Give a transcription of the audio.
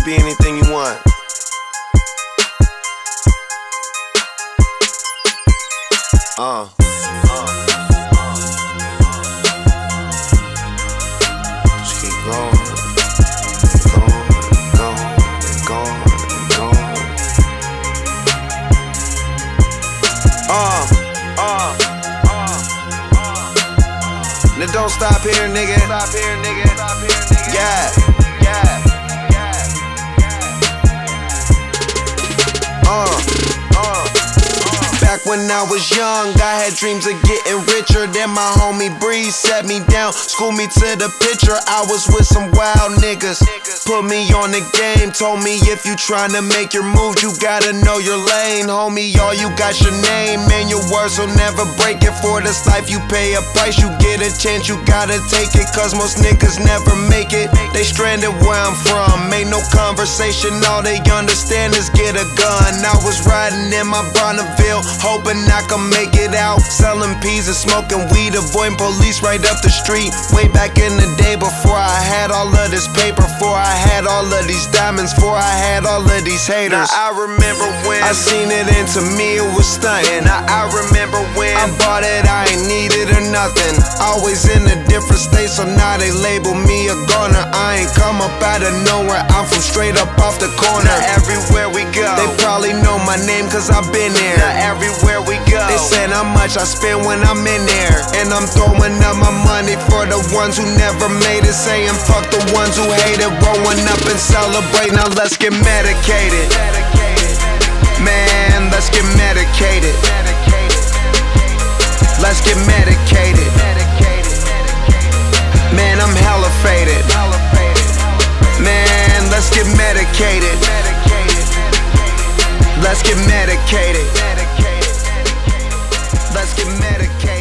be anything you want. Just keep going, Now don't stop here, nigga. Yeah. Back when I was young, I had dreams of getting richer. Then my homie Breeze set me down, schooled me to the picture. I was with some wild niggas, put me on the game. Told me if you tryna make your moves, you gotta know your lane. Homie, all you got your name, and your words will never break it. For this life you pay a price, you get a chance, you gotta take it. Cause most niggas never make it, they stranded where I'm from. Ain't no conversation, all they understand is get a gun. I was riding in my Bonneville, hoping I could make it out, selling peas and smoking weed, avoiding police right up the street. Way back in the day, before I had all of this paper, before I had all of these diamonds, before I had all of these haters. Now I remember when I seen it, and to me it was stunting. Now I remember when I bought it, I ain't need it or nothing. Always in a different state, so now they label me a goner. I ain't come up out of nowhere, I'm from straight up off the corner. Now everywhere we go, they probably know my name cause I've been there. Now everywhere we go, they said how much I spend when I'm in there. And I'm throwing up my money for the ones who never made it, saying fuck the ones who hate it. Rolling up and celebrate, now let's get medicated. Man, let's get medicated. Let's get medicated. Man, I'm hella faded. Man, let's get medicated. Let's get medicated. Let's get medicated.